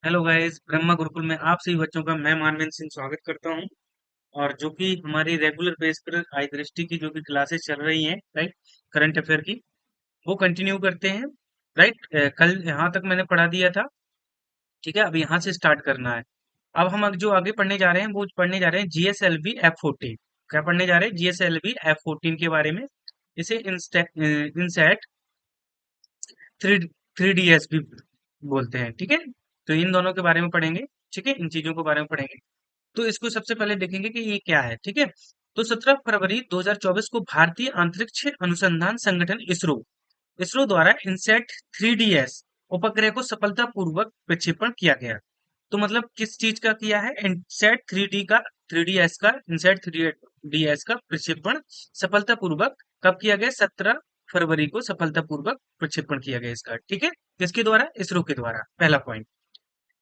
Hello guys, Brahma Gurukul में आप सभी बच्चों का मैं मानवेंद्र सिंह स्वागत करता हूं। और जो कि हमारी रेगुलर बेस पर आई दृष्टि की जो कि क्लासेस चल रही हैं, राइट, करंट अफेयर की, वो कंटिन्यू करते हैं। राइट, कल यहाँ तक मैंने पढ़ा दिया था। ठीक है, अब यहाँ से स्टार्ट करना है। अब हम जो आगे पढ़ने जा रहे हैं वो पढ़ने जा रहे हैं GSLV F14। क्या पढ़ने जा रहे हैं? GSLV F14 के बारे में। इसे इंसैट थ्री थ्री डी एस भी बोलते हैं। ठीक है, तो इन दोनों के बारे में पढ़ेंगे। ठीक है, इन चीजों के बारे में पढ़ेंगे। तो इसको सबसे पहले देखेंगे कि ये क्या है। ठीक है, तो 17 फरवरी 2024 को भारतीय अंतरिक्ष अनुसंधान संगठन इसरो इसरो द्वारा इनसेट 3DS उपग्रह को सफलतापूर्वक प्रक्षेपण किया गया। तो मतलब किस चीज का किया है? इनसेट 3D का, 3DS का, इनसेट 3DS का प्रक्षेपण सफलतापूर्वक कब किया गया? 17 फरवरी को सफलतापूर्वक प्रक्षेपण किया गया इसका। ठीक है, किसके द्वारा? इसरो के द्वारा। पहला पॉइंट।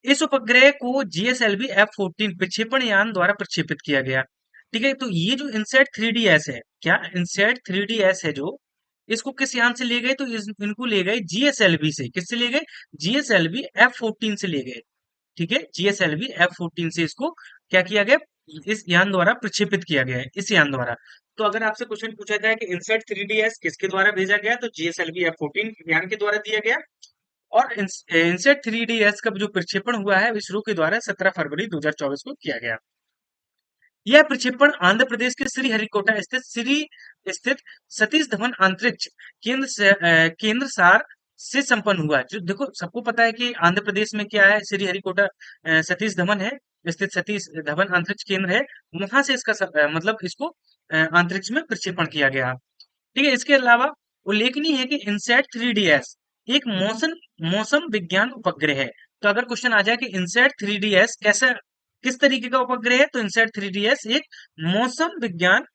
इस उपग्रह को GSLV F14 प्रक्षेपण यान द्वारा प्रक्षेपित किया गया। ठीक है, तो ये जो इनसेट 3DS है, क्या इनसेट 3DS है जो, इसको किस यान से ले गए? तो इनको ले गए GSLV से। किससे ले गए? GSLV F14 से ले गए। ठीक है, GSLV F14 से इसको क्या किया गया? इस यान द्वारा प्रक्षेपित किया गया है, इस यान द्वारा। तो अगर आपसे क्वेश्चन पूछा जाए कि इनसेट 3DS किसके द्वारा भेजा गया, तो GSLV F14 यान के द्वारा दिया गया। और इनसेट 3DS का जो प्रक्षेपण हुआ है इसरो के द्वारा 17 फरवरी 2024 को किया गया। यह प्रक्षेपण आंध्र प्रदेश के श्रीहरिकोटा स्थित सतीश धवन अंतरिक्ष केंद्र सार से संपन्न हुआ। जो देखो, सबको पता है कि आंध्र प्रदेश में क्या है, श्रीहरिकोटा सतीश धवन है, स्थित सतीश धवन अंतरिक्ष केंद्र है। वहां से इसका मतलब इसको अंतरिक्ष में प्रक्षेपण किया गया। ठीक है, इसके अलावा उल्लेखनीय है कि इनसैट 3DS एक मौसम मौसम विज्ञान उपग्रह है। तो अगर क्वेश्चन आ जाए कि इनसैट 3DS कैसा, किस तरीके का उपग्रह है, तो इनसैट 3DS एक मौसम विज्ञान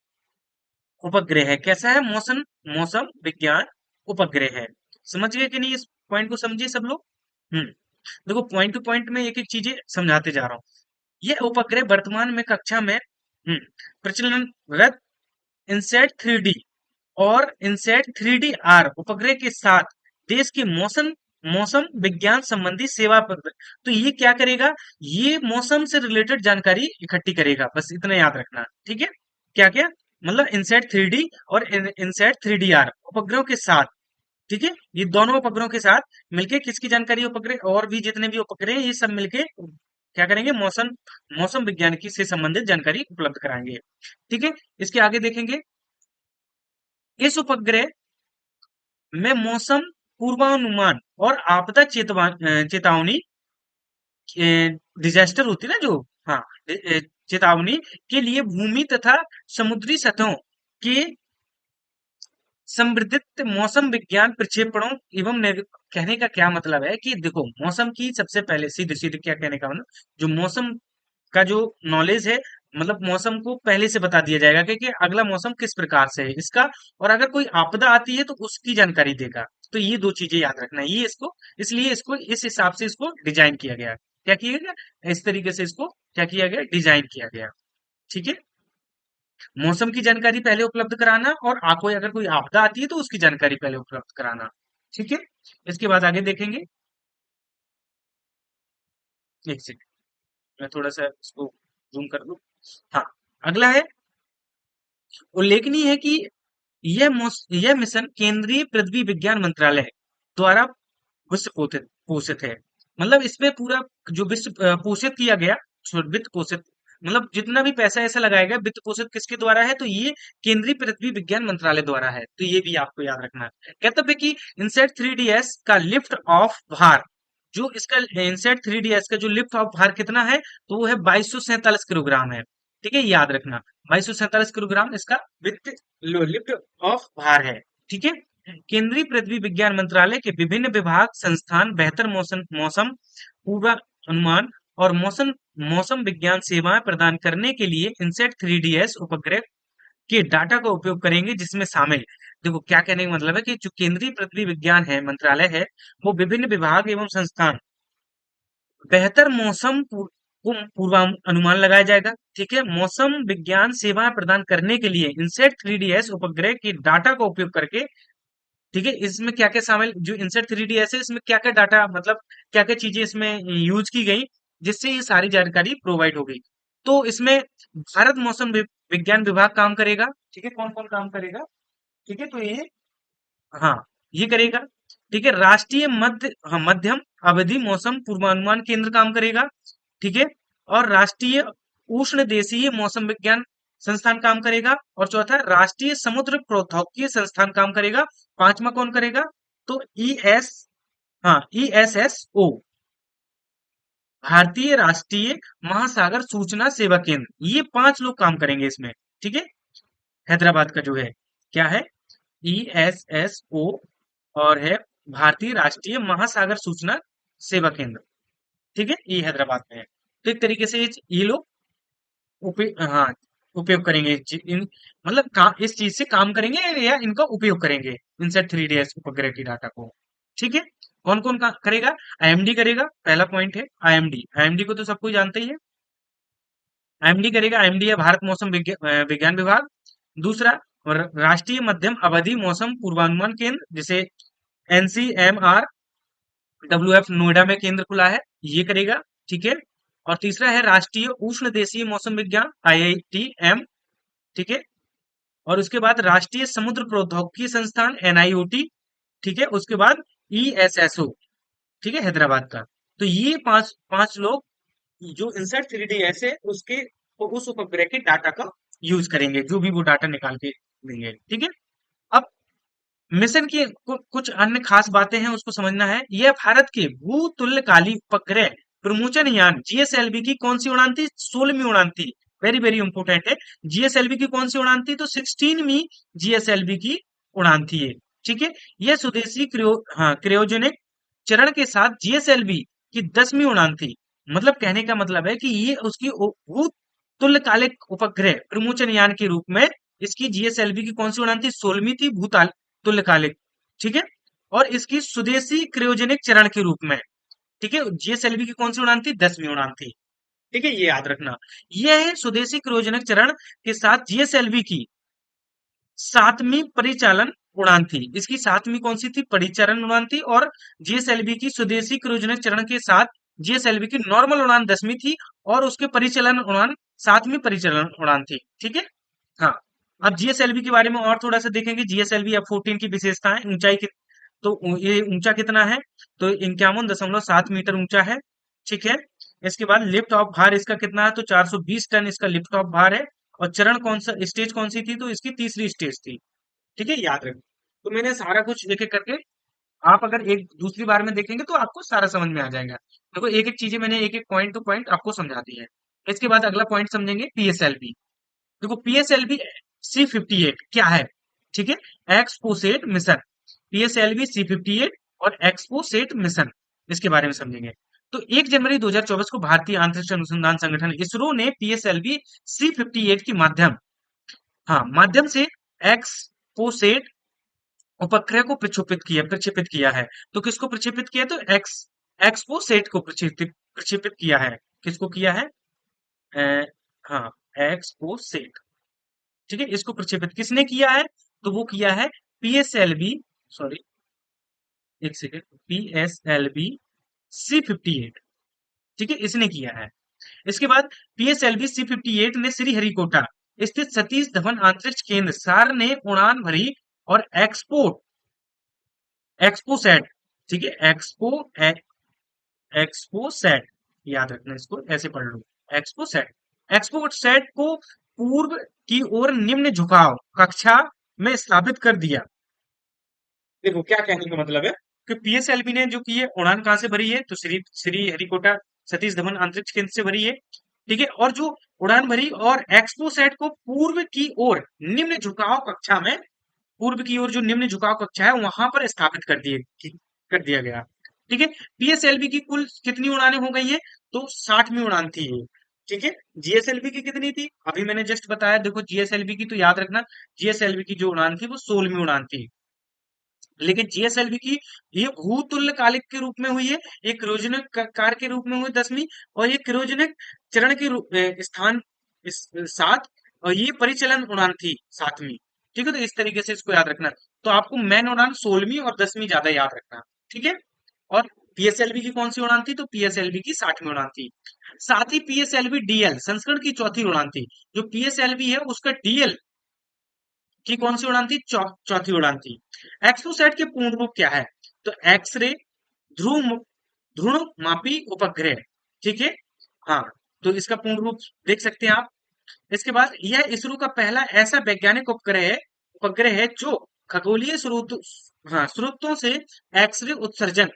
उपग्रह है। कैसा है? मौसम मौसम विज्ञान उपग्रह है। समझ गए कि नहीं? इस पॉइंट को समझिए सब लोग। हम्म देखो, पॉइंट टू पॉइंट में एक एक चीजें समझाते जा रहा हूँ। यह उपग्रह वर्तमान में कक्षा में प्रचलनरत इनसैट 3D और इनसैट 3D-R उपग्रह के साथ देश के मौसम मौसम विज्ञान संबंधी सेवा पर, तो ये क्या करेगा? ये मौसम से रिलेटेड जानकारी इकट्ठी करेगा, बस इतना याद रखना। ठीक है, क्या क्या मतलब इनसैट 3D और इनसैट 3D-R उपग्रहों के साथ। ठीक है, ये दोनों उपग्रहों के साथ मिलके किसकी जानकारी? उपग्रह और भी जितने भी उपग्रह हैं, ये सब मिलके क्या करेंगे? मौसम मौसम विज्ञान की से संबंधित जानकारी उपलब्ध कराएंगे। ठीक है, इसके आगे देखेंगे। इस उपग्रह में मौसम पूर्वानुमान और आपदा चेतावनी, डिजास्टर होती है ना जो, हाँ, चेतावनी के लिए भूमि तथा समुद्री सतहों के संवर्धित मौसम विज्ञान प्रक्षेपणों एवं कहने का क्या मतलब है कि देखो, मौसम की सबसे पहले सीधे सीधे क्या कहने का मतलब, जो मौसम का जो नॉलेज है, मतलब मौसम को पहले से बता दिया जाएगा कि अगला मौसम किस प्रकार से है इसका। और अगर कोई आपदा आती है तो उसकी जानकारी देगा। तो ये दो चीजें याद रखना है, ये इसको, इसलिए इसको इस हिसाब से इसको डिजाइन किया गया। क्या किया गया? इस तरीके से इसको क्या किया गया? डिजाइन किया गया। ठीक है, मौसम की जानकारी पहले उपलब्ध कराना, और कोई अगर कोई आपदा आती है तो उसकी जानकारी पहले उपलब्ध कराना। ठीक है, इसके बाद आगे देखेंगे। एक सेकंड, मैं थोड़ा सा इसको जूम कर दूं। हाँ, अगला है, उल्लेखनीय है कि यह मिशन केंद्रीय पृथ्वी विज्ञान मंत्रालय द्वारा वित्त पोषित पोषित है। मतलब इसमें पूरा जो वित्त पोषित किया गया, वित्त पोषित मतलब जितना भी पैसा ऐसा लगाया गया, वित्त पोषित किसके द्वारा है? तो ये केंद्रीय पृथ्वी विज्ञान मंत्रालय द्वारा है। तो ये भी आपको याद रखना है। कहते हैं कि इनसेट 3DS का लिफ्ट ऑफ भार, जो इसका इनसेट 3DS का जो लिफ्ट ऑफ भार कितना है? तो वो है 2247 किलोग्राम है। ठीक है, याद रखना, 2247 किलोग्राम इसका वित्त लिफ्ट ऑफ भार है। ठीक है, केंद्रीय पृथ्वी विज्ञान मंत्रालय के विभिन्न विभाग संस्थान बेहतर मौसम मौसम पूर्वानुमान और मौसम मौसम विज्ञान सेवाएं प्रदान करने के लिए इनसेट 3DS उपग्रह के डाटा का उपयोग करेंगे, जिसमें शामिल, देखो क्या कहने का मतलब है कि जो केंद्रीय पृथ्वी विज्ञान है मंत्रालय है, वो विभिन्न विभाग एवं संस्थान बेहतर मौसम पूर्वानुमान लगाया जाएगा। ठीक है, मौसम विज्ञान सेवाएं प्रदान करने के लिए इनसेट 3DS उपग्रह के डाटा का उपयोग करके ठीक है, इसमें क्या क्या शामिल, जो इंसर्ट 3ds है इसमें क्या क्या डाटा, मतलब क्या क्या चीजें इसमें यूज की गई जिससे ये सारी जानकारी प्रोवाइड हो गई। तो इसमें भारत मौसम विज्ञान विभाग काम करेगा। ठीक है, कौन कौन काम करेगा? ठीक है, तो ये, हाँ, ये करेगा। ठीक है, राष्ट्रीय मध्यम अवधि मौसम पूर्वानुमान केंद्र काम करेगा। ठीक है, और राष्ट्रीय उष्ण देशीय मौसम विज्ञान संस्थान काम करेगा। और चौथा, राष्ट्रीय समुद्र प्रौद्योगिकी संस्थान काम करेगा। पांचवा कौन करेगा? तो हाँ, ESSO, भारतीय राष्ट्रीय महासागर सूचना सेवा केंद्र, ये पांच लोग काम करेंगे इसमें। ठीक है, हैदराबाद का जो है, क्या है? ESSO, और है भारतीय राष्ट्रीय महासागर सूचना सेवा केंद्र। ठीक है, ये हैदराबाद में है। तो एक तरीके से ये लोग हाँ, उपयोग करेंगे मतलब इस चीज से काम करेंगे या इनका उपयोग करेंगे, इनसेट 3ds उपग्रह की डाटा को। ठीक है, कौन कौन का करेगा? IMD करेगा, पहला पॉइंट है IMD। IMD को तो सबको जानते ही है। IMD करेगा, IMD है भारत मौसम विज्ञान विभाग। दूसरा, राष्ट्रीय मध्यम अवधि मौसम पूर्वानुमान केंद्र, जिसे NCMR WF नोएडा में केंद्र खुला है, ये करेगा। ठीक है, और तीसरा है राष्ट्रीय उष्ण देशीय मौसम विज्ञान, IITM। ठीक है, और उसके बाद राष्ट्रीय समुद्र प्रौद्योगिकी संस्थान, NIOT। ठीक है, उसके बाद ESSO। ठीक है, हैदराबाद का। तो ये पांच पांच लोग जो इंसर्ट 3ds है उसके, उस उपग्रह के डाटा का यूज करेंगे, जो भी वो डाटा निकाल के देंगे। ठीक है, अब मिशन की कुछ अन्य खास बातें हैं, उसको समझना है। यह भारत के भूतुल्यकाली उपग्रह प्रमोचन यान GSLV की कौन सी उड़ान थी? 16वीं उड़ान थी। वेरी वेरी इंपोर्टेंट है। GSLV की कौन सी उड़ान थी? तो 16वीं GSLV की उड़ान थी ये। ठीक है, यह स्वदेशी क्रियोजेनिक चरण के साथ GSLV की 10वीं उड़ान थी। मतलब कहने का मतलब है कि ये उसकी भूतुल्यकालिक उपग्रह प्रमोचन यान के रूप में इसकी GSLV की कौन सी उड़ान थी? 16वीं थी, भूताल तुल्यकालिक। ठीक है, और इसकी स्वदेशी क्रियोजेनिक चरण के रूप में। ठीक है, GSLV की कौन सी उड़ान थी? 10वीं उड़ान थी। ठीक है, ये याद रखना। यह है स्वदेशी क्रियोजेनिक चरण के साथ GSLV की 7वीं परिचालन उड़ान थी। इसकी 7वीं कौन सी थी? परिचालन उड़ान थी। और GSLV की स्वदेशी क्रियोजेनिक चरण के साथ GSLV की नॉर्मल उड़ान 10वीं थी, और उसके परिचालन उड़ान 7वीं परिचालन उड़ान थी। ठीक है, हाँ। अब GSLV के बारे में और थोड़ा सा देखेंगे। GSLV F-14 की विशेषताएं, ऊंचाई की, तो ये ऊंचा कितना है? तो 51.7 मीटर ऊंचा है। ठीक है, इसके बाद लिफ्ट ऑफ भार इसका कितना है? तो 420 टन इसका लिफ्ट ऑफ भार है। और चरण कौन सा, स्टेज कौन सी थी? तो इसकी तीसरी स्टेज थी। ठीक है, याद रखें। तो मैंने सारा कुछ एक एक करके, आप अगर एक दूसरी बार में देखेंगे तो आपको सारा समझ में आ जाएगा। देखो, एक एक चीजें मैंने एक एक पॉइंट टू पॉइंट आपको समझा दी है। इसके बाद अगला पॉइंट समझेंगे, PSLV। देखो, PSLV C-58 क्या है? ठीक है, एक्सपोसेट मिशन। PSLV C-58 और एक्सपोसेट मिशन, इसके बारे में समझेंगे। तो 1 जनवरी 2024 को भारतीय अंतरिक्ष अनुसंधान संगठन इसरो ने PSLV C-58 की माध्यम से एक्सपोसेट उपग्रह को प्रक्षेपित किया है। तो किसको प्रक्षेपित किया? तो एक्सपोसेट को प्रक्षेपित किया है। किसको किया है? अ, हाँ, एक्सपोसेट। ठीक है, इसको प्रक्षेपित किसने किया है? तो वो किया है PSLV, सॉरी, एक सेकेंड, PSLV C-58। ठीक है, इसने किया है। इसके बाद PSLV C-58 ने श्रीहरिकोटा स्थित सतीश धवन अंतरिक्ष केंद्र सार ने उड़ान भरी, और एक्सपोसैट। ठीक है, एक्सपोसैट, याद रखना, इसको ऐसे पढ़ लो, एक्सपोसैट। एक्सपोसैट को पूर्व की ओर निम्न झुकाव कक्षा में स्थापित कर दिया। देखो, क्या कहने का मतलब है कि PSLV ने जो की है उड़ान कहाँ से भरी है? तो श्री हरिकोटा सतीश धवन अंतरिक्ष केंद्र से भरी है। ठीक है, और जो उड़ान भरी, और एक्सपोसैट को पूर्व की ओर निम्न झुकाव कक्षा में, पूर्व की ओर जो निम्न झुकाव कक्षा है वहां पर स्थापित कर दिया गया। ठीक है, PSLV की कुल कितनी उड़ानें हो गई है? तो 60वीं उड़ान थी ये। ठीक है, GSLV की कितनी थी? अभी मैंने जस्ट बताया। देखो, GSLV की तो याद रखना, GSLV की जो उड़ान थी वो 16वीं उड़ान थी। लेकिन GSLV की ये भूतुल्यकालिक के रूप में हुई है, ये क्रियोजेनिक कार के रूप में हुई 10वीं, और ये क्रियोजेनिक चरण के रूप स्थान 7, और ये परिचालन उड़ान थी 7वीं। ठीक है, तो इस तरीके से इसको याद रखना। तो आपको मैन उड़ान 16वीं और 10वीं ज्यादा याद रखना। ठीक है। और पीएसएलवी की कौन सी उड़ान थी? तो पीएसएलवी की 60वीं उड़ान थी। साथ ही पीएसएलवी डीएल संस्करण की चौथी उड़ान थी। जो पीएसएलवी है उसका डीएल की कौन सी उड़ान थी? चौथी उड़ान थी। एक्सोसैट के पूर्ण रूप क्या है? तो एक्सरे ध्रुव ध्रुव मापी उपग्रह। ठीक है। हाँ, तो इसका पूर्ण रूप देख सकते हैं आप। इसके बाद यह इसरो का पहला ऐसा वैज्ञानिक उपग्रह है जो खगोलीय स्रोतों से एक्सरे उत्सर्जन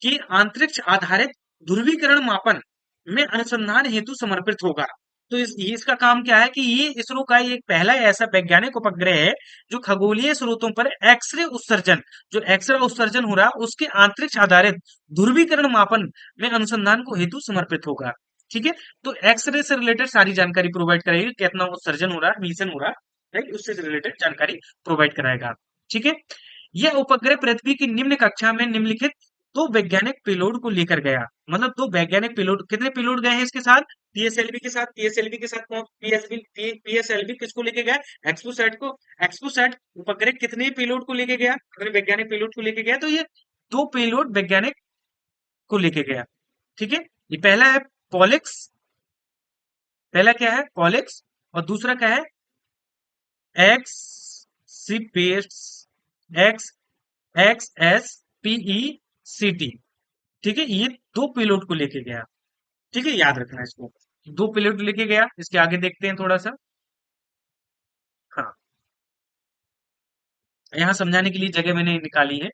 की अंतरिक्ष आधारित ध्रुवीकरण मापन में अनुसंधान हेतु समर्पित होगा। तो इसका काम क्या है कि ये इसरो का एक पहला ऐसा वैज्ञानिक उपग्रह है जो खगोलीय स्रोतों पर एक्सरे उत्सर्जन, जो एक्सरे उत्सर्जन हो रहा है उसके अंतरिक्ष आधारित ध्रुवीकरण मापन में अनुसंधान को हेतु समर्पित होगा। ठीक है। तो एक्सरे से रिलेटेड सारी जानकारी प्रोवाइड करेगी, कितना उत्सर्जन हो रहा है, मिशन हो रहा है, right? उससे रिलेटेड जानकारी प्रोवाइड कराएगा। ठीक है। यह उपग्रह पृथ्वी की निम्न कक्षा में निम्नलिखित दो वैज्ञानिक पेलोड को लेकर गया। मतलब दो वैज्ञानिक पेलोड, कितने पेलोड गए हैं इसके साथ? पीएसएलवी के साथ। पीएसएलवी के साथ कौन? पीएसएलवी किसको लेके गया? एक्सपोसैट को। एक्सपोसैट उपग्रह कितने पेलोड को लेके गया? अगर वैज्ञानिक पेलोड को लेके गया तो ये दो पेलोड वैज्ञानिक को लेके गया। ठीक है। ये पहला है पॉलिक्स, पहला क्या है? पॉलिक्स, और दूसरा क्या है? X C X X S PE C T. ठीक है। ये दो पेलोड को लेके गया। ठीक है, याद रखना इसको। दो पेलोड लेके गया। इसके आगे देखते हैं थोड़ा सा। हाँ, यहाँ समझाने के लिए जगह मैंने निकाली है।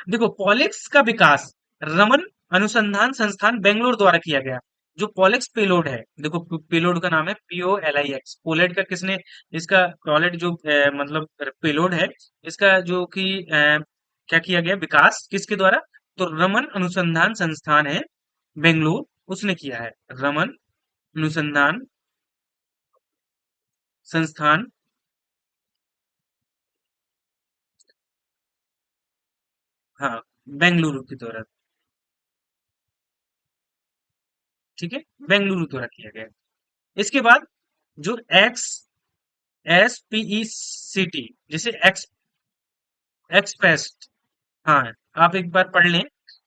देखो, पॉलिक्स का विकास रमन अनुसंधान संस्थान बेंगलोर द्वारा किया गया। जो पॉलिक्स पेलोड है, देखो पेलोड का नाम है POLIX। पोलेट का किसने, इसका पॉलेट जो मतलब पेलोड है, इसका जो कि क्या किया गया, विकास किसके द्वारा? तो रमन अनुसंधान संस्थान है बेंगलोर, उसने किया है। रमन अनुसंधान संस्थान, हाँ, बेंगलुरु के द्वारा। ठीक है, बेंगलुरु द्वारा किया गया। इसके बाद जो XSPECT, जिसे एक्सपेस्ट, हाँ, आप एक बार पढ़ लें।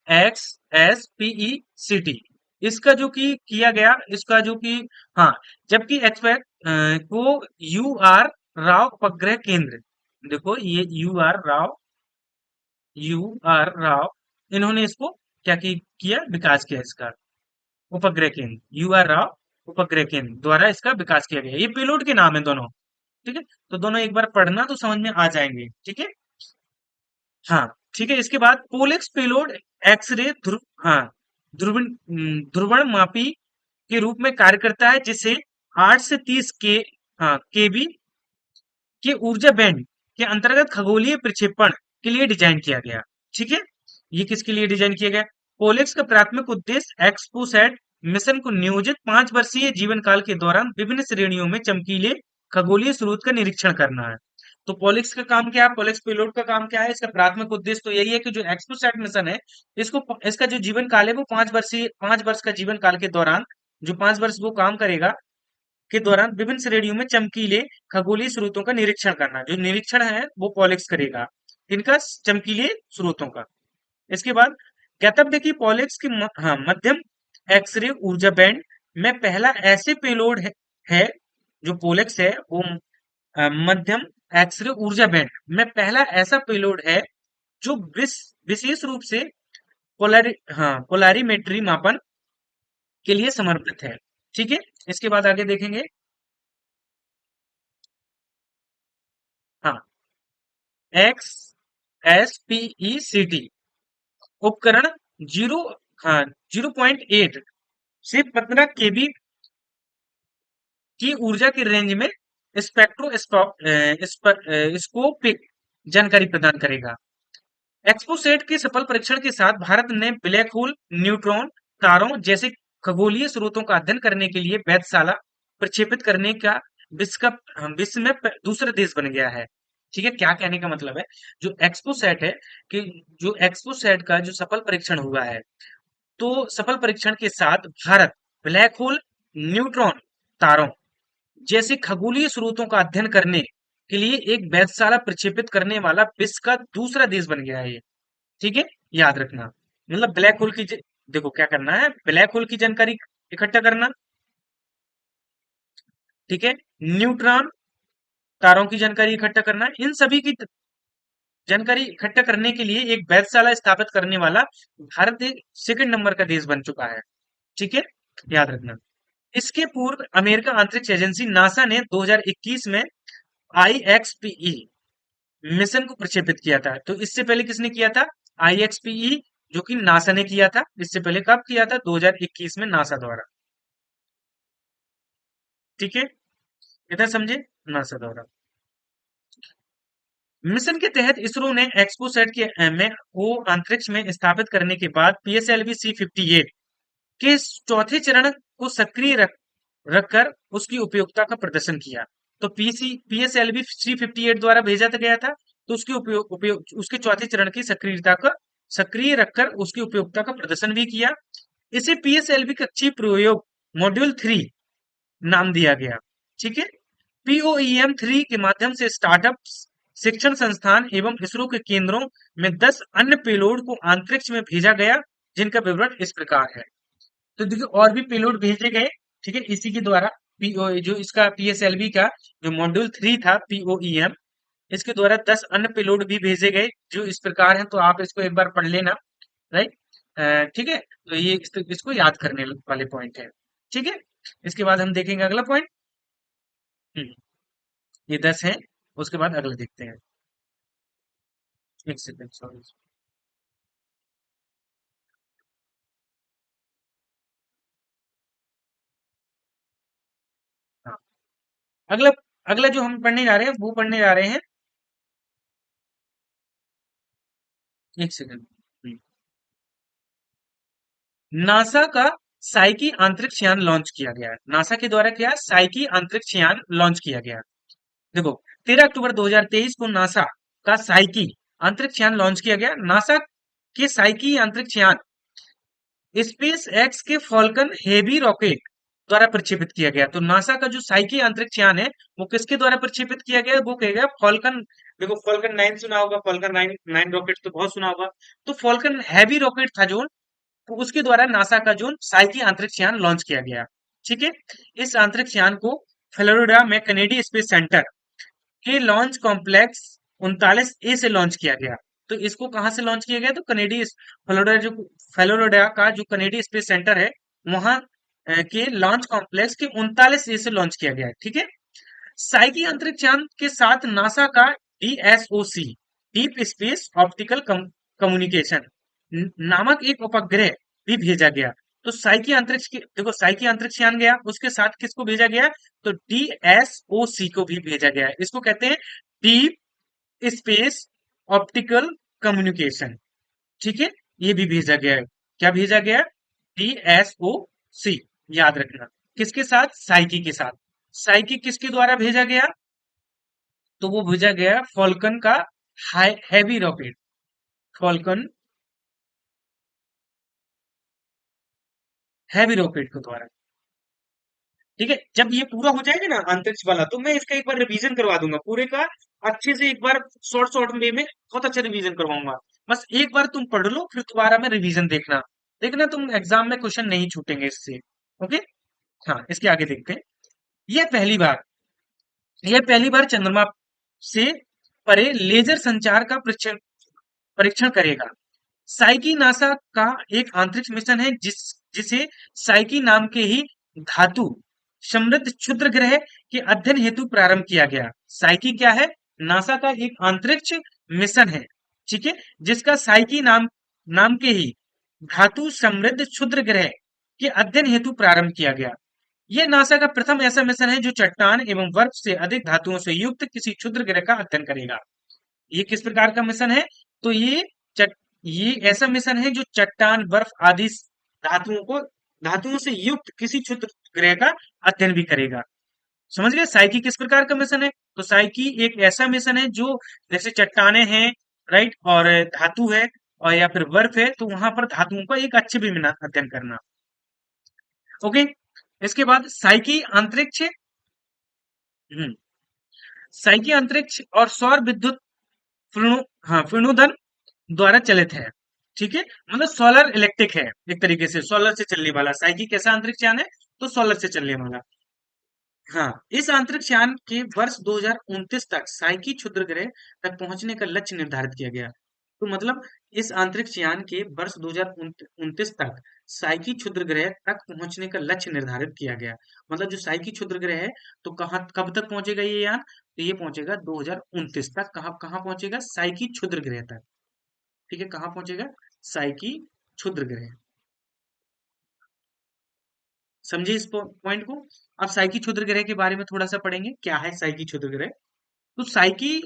XSPECT, इसका जो कि किया गया, इसका जो कि, हाँ, जबकि एक्सपेक्ट को UR राव उपग्रह केंद्र, देखो ये यू आर राव, इन्होंने इसको क्या किया, विकास किया इसका। उपग्रह केंद्र, UR राव उपग्रह केंद्र द्वारा इसका विकास किया गया। ये पेलोड के नाम है दोनों। ठीक है, तो दोनों एक बार पढ़ना तो समझ में आ जाएंगे। ठीक है। हाँ, ठीक है। इसके बाद पोलेक्स पेलोड एक्सरे ध्रुव, हाँ, ध्रुवण मापी के रूप में कार्य करता है, जिसे 8 से 30 हाँ, केबी के ऊर्जा बैंड के अंतर्गत खगोलीय प्रक्षेपण के लिए डिजाइन किया गया। ठीक है। ये किसके लिए डिजाइन किया गया? पोलेक्स का प्राथमिक उद्देश्य एक्सपोसैट मिशन को नियोजित 5 वर्षीय जीवन काल के दौरान विभिन्न श्रेणियों में चमकीले खगोलीय स्रोत का निरीक्षण करना है। तो पॉलिक्स का काम क्या है? पॉलिक्स पेलोड का काम क्या है? इसका प्राथमिक उद्देश्य तो यही है कि जो एक्सपोसैट मिशन है, इसका जो जीवन काल है वो 5 वर्ष का जीवन काल के दौरान, जो 5 वर्ष वो काम करेगा के दौरान विभिन्न श्रेणियों में चमकीले खगोलीय स्रोतों का निरीक्षण करना। जो निरीक्षण है वो पॉलिक्स करेगा, इनका चमकीले स्रोतों का। इसके बाद ज्ञातव्य की पॉलिक्स की हाँ, मध्यम एक्सरे ऊर्जा बैंड में पहला ऐसे पेलोड है जो पोलेक्स है वो मध्यम एक्सरे ऊर्जा बैंड में पहला ऐसा पेलोड है जो विशेष रूप से पोलैरिमेट्री मापन के लिए समर्पित है। ठीक है। इसके बाद आगे देखेंगे। हाँ, XSPECT उपकरण जीरो, हाँ, 0.8 से 15 केबी की ऊर्जा की रेंज में स्कोपिक जानकारी प्रदान करेगा। एक्सपोसेट के सफल परीक्षण के साथ भारत ने ब्लैक होल, न्यूट्रॉन, तारों जैसे खगोलीय स्रोतों का अध्ययन करने के लिए वेधशाला प्रक्षेपित करने का विश्व में दूसरा देश बन गया है। ठीक है, क्या कहने का मतलब है? जो एक्सपोसेट है, कि जो एक्सपोसेट का जो सफल परीक्षण हुआ है, तो सफल परीक्षण के साथ भारत ब्लैक होल, न्यूट्रॉन, तारों जैसे खगोलीय स्रोतों का अध्ययन करने के लिए एक वेधशाला प्रक्षेपित करने वाला विश्व का दूसरा देश बन गया है ये। ठीक है, याद रखना। मतलब ब्लैक होल की देखो क्या करना है, ब्लैक होल की जानकारी इकट्ठा करना, ठीक है, न्यूट्रॉन तारों की जानकारी इकट्ठा करना, इन सभी की जानकारी इकट्ठा करने के लिए एक वेधशाला स्थापित करने वाला भारत एक सेकंड नंबर का देश बन चुका है। ठीक है, याद रखना। इसके पूर्व अमेरिका अंतरिक्ष एजेंसी नासा ने 2021 में आईएक्सपीई मिशन को प्रक्षेपित किया था। तो इससे पहले किसने किया था? आईएक्सपीई, जो कि नासा ने किया था। इससे पहले कब किया था? 2021 में नासा द्वारा। ठीक है, इतना समझे, नासा द्वारा। मिशन के तहत इसरो ने एक्सपोसैट के में को अंतरिक्ष में स्थापित करने के बाद पीएसएलवी C-58 के चौथे चरण को सक्रिय रखकर उसकी उपयोगिता का प्रदर्शन किया। तो पीएसएलवी C-58 द्वारा भेजा गया था, तो उसकी उपयोग उसके चौथे चरण की सक्रियता का सक्रिय रखकर उसकी उपयोगिता का प्रदर्शन भी किया। इसे पीएसएलवी कक्षीय प्रयोग मॉड्यूल 3 नाम दिया गया। ठीक है, पीओईएम 3 के माध्यम से स्टार्टअप, शिक्षण संस्थान एवं इसरो के केंद्रों में 10 अन्य पेलोड को अंतरिक्ष में भेजा गया, जिनका विवरण इस प्रकार है। तो देखिए और भी पेलोड भेजे गए, ठीक है, इसी के द्वारा पीओ जो इसका पीएसएलवी का जो मॉड्यूल 3 था पीओईएम, इसके द्वारा 10 अन्य पेलोड भी भेजे गए, जो इस प्रकार हैं। तो आप इसको एक बार पढ़ लेना, राइट। ठीक है, तो ये इसको याद करने वाले पॉइंट है। ठीक है, इसके बाद हम देखेंगे अगला पॉइंट। ये 10 है, उसके बाद अगला देखते हैं। एक सेकंड, सॉरी। हाँ, अगला अगला जो हम पढ़ने जा रहे हैं वो पढ़ने जा रहे हैं। एक सेकंड। नासा का साइकी अंतरिक्ष यान लॉन्च किया गया है। नासा के द्वारा क्या? साइकी अंतरिक्ष यान लॉन्च किया गया। देखो, 13 अक्टूबर 2023 को नासा का साइकी अंतरिक्ष यान लॉन्च किया गया। नासा के साइकी अंतरिक्ष यान स्पेस एक्स के फॉल्कन हेवी रॉकेट द्वारा प्रक्षेपित किया गया। तो नासा का जो साइकी अंतरिक्ष यान है वो किसके द्वारा प्रक्षेपित किया गया? वो कहेगा फॉल्कन। देखो फॉल्कन 9 सुना होगा, फॉल्कन 9 रॉकेट तो बहुत सुना होगा। तो फॉल्कन हैवी रॉकेट था जो, तो उसके द्वारा नासा का जो साइकी अंतरिक्ष यान लॉन्च किया गया। ठीक है, इस अंतरिक्ष यान को फ्लोरिडा में कैनेडी स्पेस सेंटर के लॉन्च कॉम्प्लेक्स 39A से लॉन्च किया गया। तो इसको कहां से लॉन्च किया गया? तो कनेडी फ्लोरिडा जो फ्लोरिडा का जो कनेडी स्पेस सेंटर है वहां के लॉन्च कॉम्प्लेक्स के 39A से लॉन्च किया गया है। ठीक है, साइकी अंतरिक्ष यान के साथ नासा का डीएसओसी, डीप स्पेस ऑप्टिकल कम्युनिकेशन नामक एक उपग्रह भी भेजा गया। तो साइकी अंतरिक्ष की देखो, साइकी अंतरिक्ष यान गया, उसके साथ किसको भेजा गया? तो डीएसओसी को भी भेजा गया है। इसको कहते हैं डीप स्पेस ऑप्टिकल कम्युनिकेशन। ठीक है, ये भी भेजा गया है। क्या भेजा गया? डीएसओसी, याद रखना। किसके साथ? साइकी के साथ। साइकी किसके द्वारा भेजा गया? तो वो भेजा गया फॉल्कन का heavy rocket, Falcon heavy rocket के द्वारा। ठीक है, जब ये पूरा हो जाएगा ना अंतरिक्ष वाला, तो मैं इसका एक बार रिवीजन करवा दूंगा पूरे का, अच्छे से एक बार शॉर्ट शॉर्ट वे में बहुत अच्छा रिवीजन करवाऊंगा। बस एक बार तुम पढ़ लो, फिर दोबारा में रिवीजन देखना। देखना तुम एग्जाम में क्वेश्चन नहीं छूटेंगे इससे। ओके, हाँ, इसके आगे देखते हैं। यह पहली बार यह पहली बार चंद्रमा से परे लेजर संचार का परीक्षण परीक्षण करेगा। साइकी नासा का एक अंतरिक्ष मिशन है जिसे साइकी नाम के ही धातु समृद्ध क्षुद्र ग्रह के अध्ययन हेतु प्रारंभ किया गया। साइकी क्या है? नासा का एक अंतरिक्ष मिशन है, ठीक है, जिसका साइकी नाम नाम के ही धातु समृद्ध क्षुद्र ग्रह के अध्ययन हेतु प्रारंभ किया गया। यह नासा का प्रथम ऐसा मिशन है जो चट्टान एवं बर्फ से अधिक धातुओं से युक्त किसी क्षुद्र ग्रह का अध्ययन करेगा। ये किस प्रकार का मिशन है? तो ये ऐसा मिशन है जो चट्टान, बर्फ आदि धातुओं से युक्त किसी क्षुद्र ग्रह का अध्ययन भी करेगा। समझ गए साइकी किस प्रकार का मिशन है? तो साइकी एक ऐसा मिशन है जो जैसे चट्टाने हैं, राइट, और धातु है, और या फिर बर्फ है, तो वहां पर धातुओं का एक अच्छे भी अध्ययन करना। ओके, इसके बाद साइकी अंतरिक्ष साइकी अंतरिक्ष और सौर विद्युत फिरणु हाँ फिरणोदन द्वारा चलित है। ठीक है, मतलब सोलर इलेक्ट्रिक है, एक तरीके से सोलर से चलने वाला साइकी कैसा अंतरिक्ष यान है, तो सोलर से चलने वाला। हाँ, इस अंतरिक्ष यान के वर्ष 2029 तक साइकी क्षुद्र ग्रह तक पहुंचने का लक्ष्य निर्धारित किया गया। तो मतलब इस अंतरिक्ष यान के वर्ष 2029 तक साइकी क्षुद्र ग्रह तक पहुंचने का लक्ष्य निर्धारित किया गया। मतलब जो साइकी क्षुद्र ग्रह है, तो कहाँ कब तक पहुंचेगा ये यान, तो ये पहुंचेगा 2029 तक। कहाँ कहाँ पहुंचेगा, साइकी क्षुद्र ग्रह तक। ठीक है, कहाँ पहुंचेगा, साइकी क्षुद्र ग्रह। समझिए इस पॉइंट को। अब साइकी क्षुद्र ग्रह के बारे में थोड़ा सा पढ़ेंगे, क्या है साइकी क्षुद्र ग्रह। तो साइकी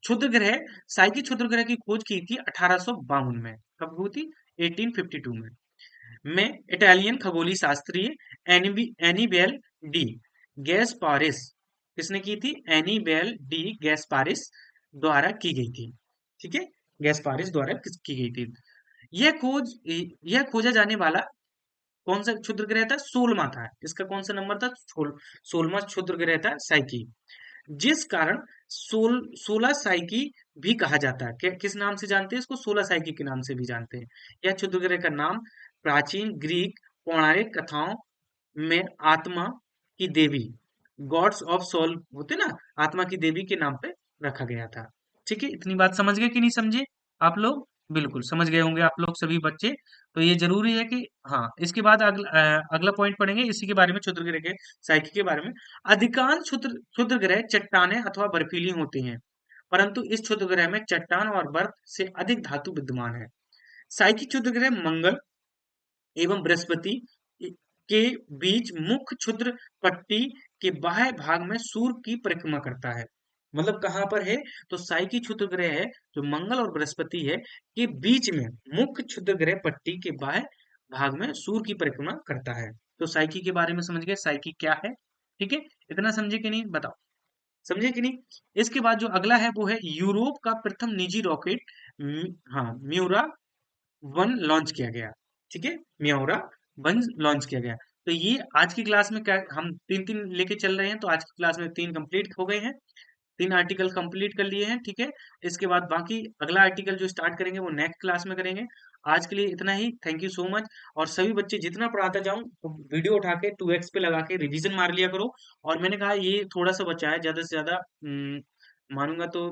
क्षुद्र ग्रह साइकी क्षुद्र ग्रह की खोज की थी 1852 में। कब हुई थी, 1852 में इटालियन खगोलीय शास्त्री एनीबेल डी गैस्पारिस, किसने की थी, एनीबेल डी गैस्पारिस द्वारा की गई थी। ठीक है, गैस्पारिस द्वारा की गई थी। यह खोज यह खोजा जाने वाला कौन सा क्षुद्र ग्रह था, 16वां था। इसका कौन सा नंबर था, 16वां क्षुद्र ग्रह था साइकी। जिस कारण 16 साइकी भी कहा जाता है। किस नाम से जानते हैं इसको, 16 साइकी के नाम से भी जानते हैं। यह क्षुद्र ग्रह का नाम प्राचीन ग्रीक पौराणिक कथाओं में आत्मा की देवी, गॉड्स ऑफ सोल होते ना, आत्मा की देवी के नाम पे रखा गया था। ठीक है, इतनी बात समझ गए कि नहीं समझे आप लोग, बिल्कुल समझ गए होंगे आप लोग सभी बच्चे। तो ये जरूरी है कि हाँ, इसके बाद अगला पॉइंट पढ़ेंगे इसी के बारे में, क्षुद्र ग्रह के साइकी के बारे में। अधिकांश क्षुद्र क्षुद्र ग्रह चट्टाने अथवा बर्फीली होती हैं, परंतु इस क्षुद्र ग्रह में चट्टान और बर्फ से अधिक धातु विद्यमान है। साइकी क्षुद्र ग्रह मंगल एवं बृहस्पति के बीच मुख्य क्षुद्र पट्टी के बाह्य भाग में सूर्य की परिक्रमा करता है। मतलब कहाँ पर है, तो साइकी क्षुद्र ग्रह है जो मंगल और बृहस्पति है के बीच में मुख्य क्षुद्र ग्रह पट्टी के बाह्य भाग में सूर्य की परिक्रमा करता है। तो साइकी के बारे में समझ गए, साइकी क्या है। ठीक है, इतना समझे कि नहीं बताओ, समझे कि नहीं। इसके बाद जो अगला है वो है यूरोप का प्रथम निजी रॉकेट, हाँ म्यूरा वन लॉन्च किया गया। ठीक है, म्योरा वन लॉन्च किया गया। तो ये आज की क्लास में क्या हम तीन तीन लेके चल रहे हैं, तो आज की क्लास में तीन कंप्लीट हो गए हैं, तीन आर्टिकल कंप्लीट कर लिए हैं। ठीक है, इसके बाद बाकी अगला आर्टिकल जो स्टार्ट करेंगे वो नेक्स्ट क्लास में करेंगे। आज के लिए इतना ही, थैंक यू सो मच। और सभी बच्चे जितना पढ़ाता जाऊं तो वीडियो उठा के 2x पे लगा के रिवीजन मार लिया करो। और मैंने कहा ये थोड़ा सा बचा है, ज्यादा से ज्यादा मानूंगा तो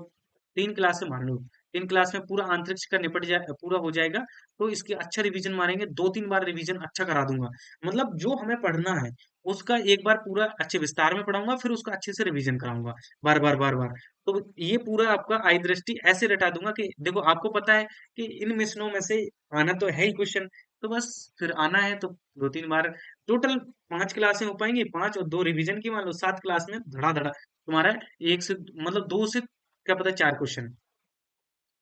3 क्लास से मान लो, 3 क्लास में पूरा अंतरिक्ष का निपट जाए, पूरा हो जाएगा। तो इसके अच्छा रिवीजन मारेंगे, 2-3 बार रिवीजन अच्छा करा दूंगा। मतलब जो हमें पढ़ना है उसका एक बार पूरा अच्छे विस्तार में पढ़ाऊंगा, फिर उसका अच्छे से रिवीजन कराऊंगा, बार बार बार बार। तो ये पूरा आपका आई दृष्टि ऐसे रटा दूंगा कि देखो आपको पता है कि इन मिशनों में से आना तो है ही क्वेश्चन, तो बस फिर आना है तो 2-3 बार। टोटल 5 क्लासें हो पाएंगी, 5 और 2 रिवीजन की, मान लो 7 क्लास में धड़ा धड़ा तुम्हारा एक से मतलब 2 से क्या पता 4 क्वेश्चन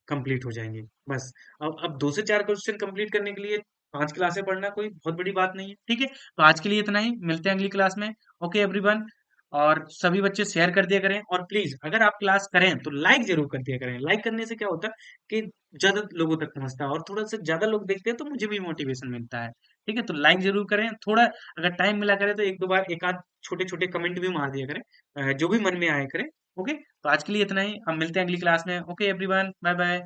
कंप्लीट हो जाएंगे। बस अब 2 से 4 क्वेश्चन कंप्लीट करने के लिए 5 क्लासें पढ़ना कोई बहुत बड़ी बात नहीं है। ठीक है, तो आज के लिए इतना ही, मिलते हैं अगली क्लास में। ओके एवरीवन, और सभी बच्चे शेयर कर दिया करें, और प्लीज अगर आप क्लास करें तो लाइक जरूर कर दिया करें। लाइक करने से क्या होता है कि ज्यादा लोगों तक पहुंचता है, और थोड़ा सा ज्यादा लोग देखते हैं तो मुझे भी मोटिवेशन मिलता है। ठीक है, तो लाइक जरूर करें, थोड़ा अगर टाइम मिला करे तो 1-2 बार एक आध छोटे छोटे कमेंट भी मार दिया करें, जो भी मन में आए करें। ओके, तो आज के लिए इतना ही, हम मिलते हैं अगली क्लास में। Okay everyone, bye bye.